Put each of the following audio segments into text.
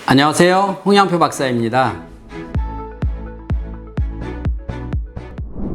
안녕하세요. 홍양표 박사입니다.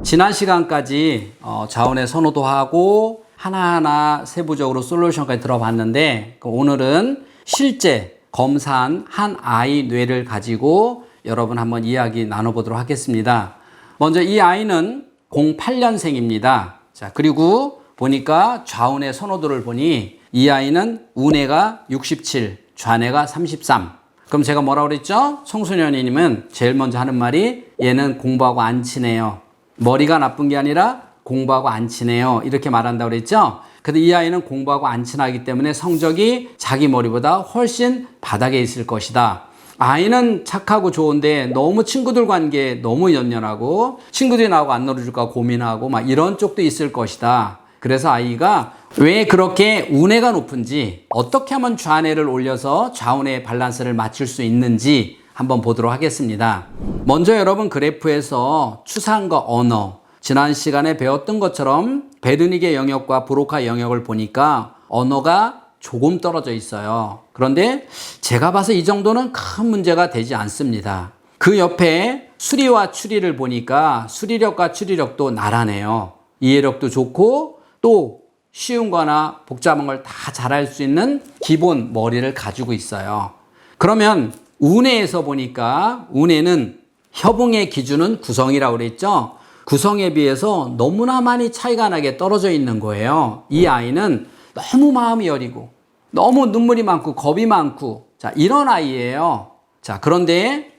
지난 시간까지 자원의 선호도하고 하나하나 세부적으로 솔루션까지 들어봤는데 오늘은 실제 검사한 한 아이 뇌를 가지고 여러분 한번 이야기 나눠보도록 하겠습니다. 먼저 이 아이는 08년생입니다. 자, 그리고 보니까 좌운의 선호도를 보니 이 아이는 우뇌가 67, 좌뇌가 33. 그럼 제가 뭐라고 그랬죠? 청소년이님은 제일 먼저 하는 말이 얘는 공부하고 안 치네요. 머리가 나쁜 게 아니라 공부하고 안 치네요. 이렇게 말한다고 그랬죠? 근데 이 아이는 공부하고 안 친하기 때문에 성적이 자기 머리보다 훨씬 바닥에 있을 것이다. 아이는 착하고 좋은데 너무 친구들 관계에 너무 연연하고 친구들이 나하고 안 놀아줄까 고민하고 막 이런 쪽도 있을 것이다. 그래서 아이가 왜 그렇게 우뇌가 높은지 어떻게 하면 좌뇌를 올려서 좌우뇌의 밸런스를 맞출 수 있는지 한번 보도록 하겠습니다. 먼저 여러분 그래프에서 추상과 언어 지난 시간에 배웠던 것처럼 베르닉의 영역과 브로카 영역을 보니까 언어가 조금 떨어져 있어요. 그런데 제가 봐서 이 정도는 큰 문제가 되지 않습니다. 그 옆에 수리와 추리를 보니까 수리력과 추리력도 나란해요. 이해력도 좋고 또 쉬운 거나 복잡한 걸 다 잘할 수 있는 기본 머리를 가지고 있어요. 그러면 우뇌에서 보니까 우뇌는 협응의 기준은 구성이라고 그랬죠. 구성에 비해서 너무나 많이 차이가 나게 떨어져 있는 거예요. 이 아이는 너무 마음이 여리고 너무 눈물이 많고 겁이 많고 자 이런 아이예요. 자 그런데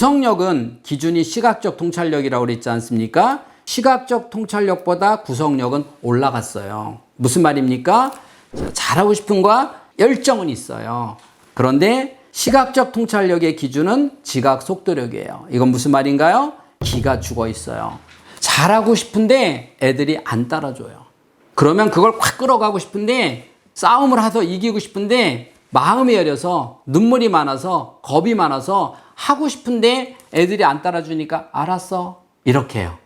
구성력은 기준이 시각적 통찰력이라고 그랬지 않습니까? 시각적 통찰력보다 구성력은 올라갔어요. 무슨 말입니까? 잘하고 싶은과 열정은 있어요. 그런데 시각적 통찰력의 기준은 지각 속도력이에요. 이건 무슨 말인가요? 기가 죽어 있어요. 잘하고 싶은데 애들이 안 따라줘요. 그러면 그걸 확 끌어가고 싶은데 싸움을 해서 이기고 싶은데 마음이 여려서 눈물이 많아서 겁이 많아서 하고 싶은데 애들이 안 따라주니까 알았어 이렇게 해요.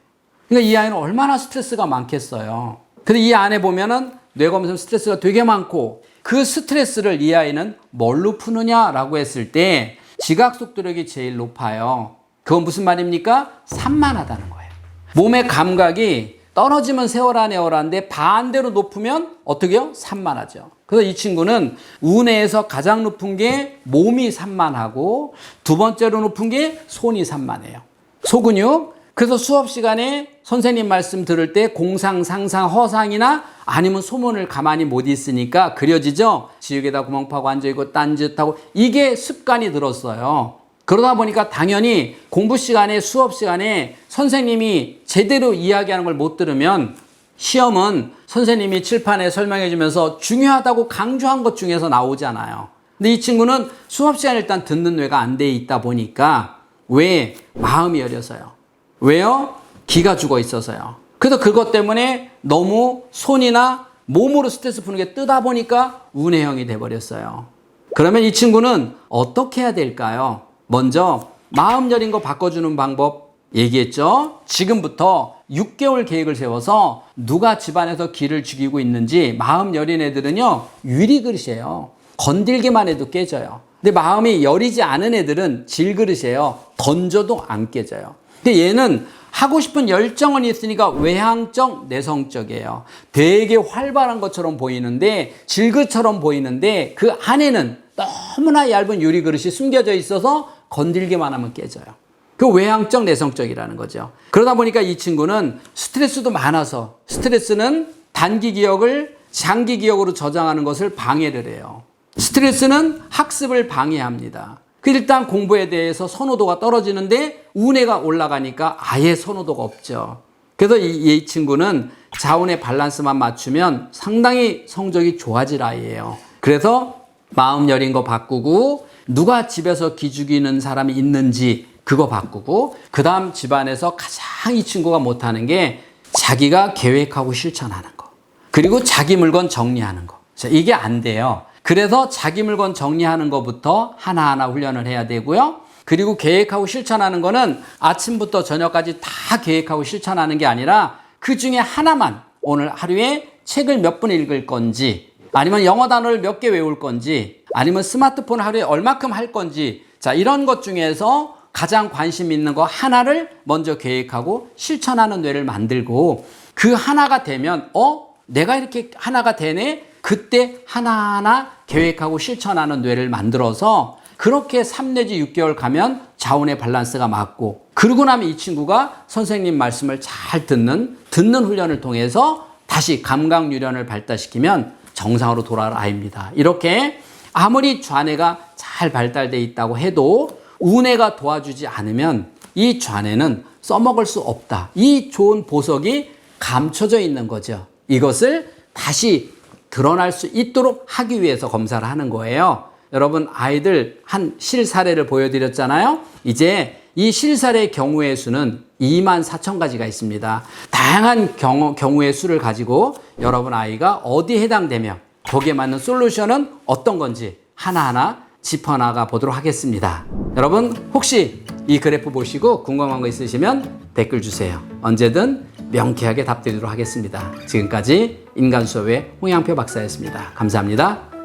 그러니까 이 아이는 얼마나 스트레스가 많겠어요. 근데 이 안에 보면은 뇌검사 스트레스가 되게 많고 그 스트레스를 이 아이는 뭘로 푸느냐라고 했을 때 지각 속도력이 제일 높아요. 그건 무슨 말입니까? 산만하다는 거예요. 몸의 감각이 떨어지면 세워라 내워라인데 반대로 높으면 어떻게 해요? 산만하죠. 그래서 이 친구는 우뇌에서 가장 높은 게 몸이 산만하고 두 번째로 높은 게 손이 산만해요. 소근육. 그래서 수업 시간에 선생님 말씀 들을 때 공상, 상상, 허상이나 아니면 소문을 가만히 못 있으니까 그려지죠? 지옥에다 구멍 파고 앉아있고 딴짓하고 이게 습관이 들었어요. 그러다 보니까 당연히 공부 시간에 수업 시간에 선생님이 제대로 이야기하는 걸 못 들으면 시험은 선생님이 칠판에 설명해 주면서 중요하다고 강조한 것 중에서 나오잖아요. 근데 이 친구는 수업 시간에 일단 듣는 뇌가 안 돼 있다 보니까 왜? 마음이 여려서요. 왜요? 기가 죽어 있어서요. 그래서 그것 때문에 너무 손이나 몸으로 스트레스 푸는 게 뜨다 보니까 우뇌형이 돼버렸어요. 그러면 이 친구는 어떻게 해야 될까요? 먼저 마음 여린 거 바꿔주는 방법 얘기했죠. 지금부터 6개월 계획을 세워서 누가 집안에서 기를 죽이고 있는지 마음 여린 애들은요 유리그릇이에요. 건들기만 해도 깨져요. 근데 마음이 여리지 않은 애들은 질그릇이에요. 던져도 안 깨져요. 근데 얘는 하고 싶은 열정은 있으니까 외향적, 내성적이에요. 되게 활발한 것처럼 보이는데 질그처럼 보이는데 그 안에는 너무나 얇은 유리그릇이 숨겨져 있어서 건들기만 하면 깨져요. 그 외향적, 내성적이라는 거죠. 그러다 보니까 이 친구는 스트레스도 많아서 스트레스는 단기 기억을 장기 기억으로 저장하는 것을 방해를 해요. 스트레스는 학습을 방해합니다. 일단 공부에 대해서 선호도가 떨어지는데 우뇌가 올라가니까 아예 선호도가 없죠. 그래서 이 친구는 자운의 밸런스만 맞추면 상당히 성적이 좋아질 아이예요. 그래서 마음 여린 거 바꾸고 누가 집에서 기죽이는 사람이 있는지 그거 바꾸고 그 다음 집안에서 가장 이 친구가 못하는 게 자기가 계획하고 실천하는 거 그리고 자기 물건 정리하는 거. 자, 이게 안 돼요. 그래서 자기 물건 정리하는 것부터 하나하나 훈련을 해야 되고요. 그리고 계획하고 실천하는 거는 아침부터 저녁까지 다 계획하고 실천하는 게 아니라 그 중에 하나만 오늘 하루에 책을 몇 분 읽을 건지 아니면 영어 단어를 몇 개 외울 건지 아니면 스마트폰 하루에 얼마큼 할 건지 자, 이런 것 중에서 가장 관심 있는 거 하나를 먼저 계획하고 실천하는 뇌를 만들고 그 하나가 되면 내가 이렇게 하나가 되네? 그때 하나하나 계획하고 실천하는 뇌를 만들어서 그렇게 3 내지 6개월 가면 자원의 밸런스가 맞고 그러고 나면 이 친구가 선생님 말씀을 잘 듣는 훈련을 통해서 다시 감각 유연을 발달시키면 정상으로 돌아올 아이입니다. 이렇게 아무리 좌뇌가 잘 발달되어 있다고 해도 우뇌가 도와주지 않으면 이 좌뇌는 써먹을 수 없다. 이 좋은 보석이 감춰져 있는 거죠. 이것을 다시 드러날 수 있도록 하기 위해서 검사를 하는 거예요. 여러분 아이들 한 실사례를 보여드렸잖아요. 이제 이 실사례의 경우의 수는 24,000가지가 있습니다. 다양한 경우의 수를 가지고 여러분 아이가 어디에 해당되며 거기에 맞는 솔루션은 어떤 건지 하나하나 짚어나가 보도록 하겠습니다. 여러분 혹시 이 그래프 보시고 궁금한 거 있으시면 댓글 주세요. 언제든 명쾌하게 답드리도록 하겠습니다. 지금까지 인간수업의 홍양표 박사였습니다. 감사합니다.